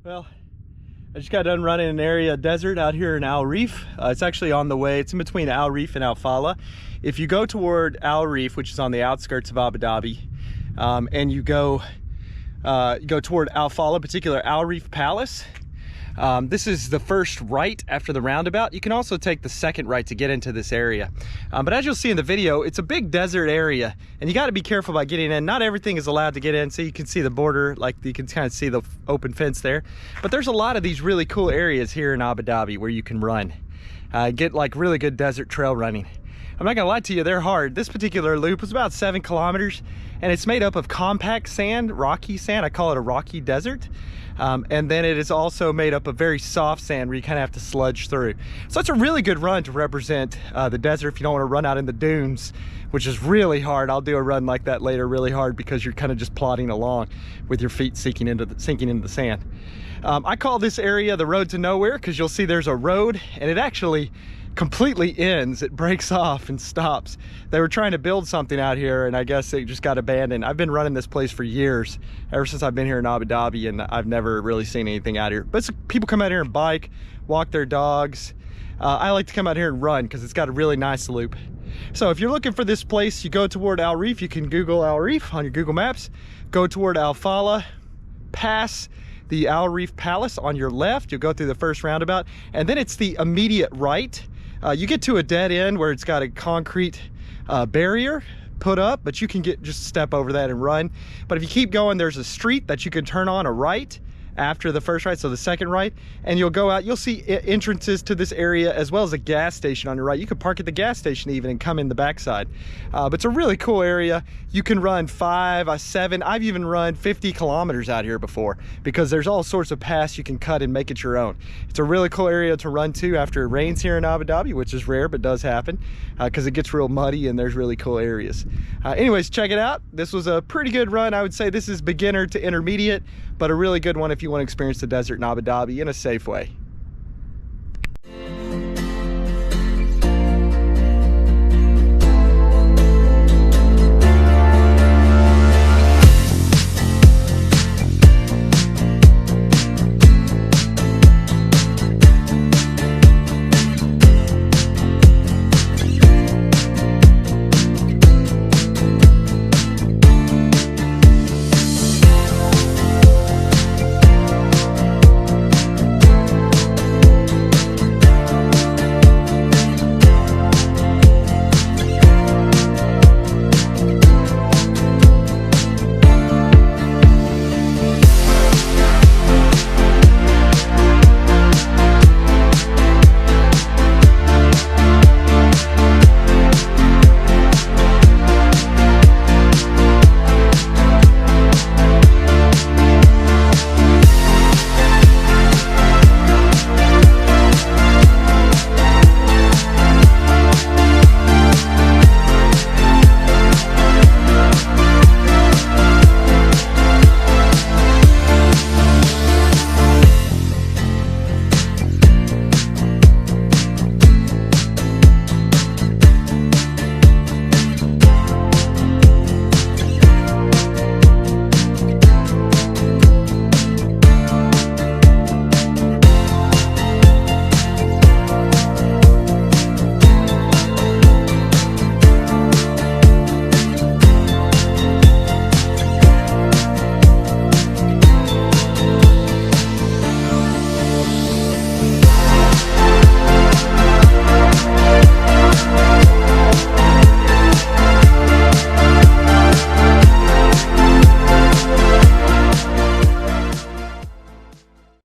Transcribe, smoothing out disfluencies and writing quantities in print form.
Well, I just got done running an area desert out here in Al Reef. It's actually on the way. It's in between Al Reef and Al Falah. If you go toward Al Reef, which is on the outskirts of Abu Dhabi, and you go toward Al Falah, particular Al Reef Palace, this is the first right after the roundabout. You can also take the second right to get into this area. But as you'll see in the video, it's a big desert area and you got to be careful about getting in. Not everything is allowed to get in. So you can see the border, like you can kind of see the open fence there. But there's a lot of these really cool areas here in Abu Dhabi where you can run. Get like really good desert trail running. I'm not gonna lie to you, they're hard. This particular loop is about 7 kilometers and it's made up of compact sand, rocky sand. I call it a rocky desert. And then it is also made up of very soft sand where you kind of have to sludge through. So it's a really good run to represent the desert if you don't want to run out in the dunes, which is really hard. I'll do a run like that later, really hard, because you're kind of just plodding along with your feet sinking into the sand. I call this area the road to nowhere because you'll see there's a road and it actually completely ends. It breaks off and stops. They were trying to build something out here and I guess it just got abandoned. I've been running this place for years, ever since I've been here in Abu Dhabi, and I've never really seen anything out here. But people come out here and bike, walk their dogs. I like to come out here and run because it's got a really nice loop. So if you're looking for this place, you go toward Al Reef. You can Google Al Reef on your Google Maps, go toward Al Falah, pass the Al Reef Palace on your left. You'll go through the first roundabout and then it's the immediate right. You get to a dead end where it's got a concrete barrier put up, but you can just step over that and run. But if you keep going, there's a street that you can turn on a right after the first right, so the second right, and you'll go out. You'll see entrances to this area as well as a gas station on your right. You could park at the gas station even and come in the backside. But it's a really cool area. You can run 5, 7, I've even run 50 kilometers out here before because there's all sorts of paths you can cut and make it your own. It's a really cool area to run to after it rains here in Abu Dhabi, which is rare but does happen because it gets real muddy and there's really cool areas. Anyways, check it out. This was a pretty good run. I would say this is beginner to intermediate, but a really good one if you want to experience the desert in Abu Dhabi in a safe way.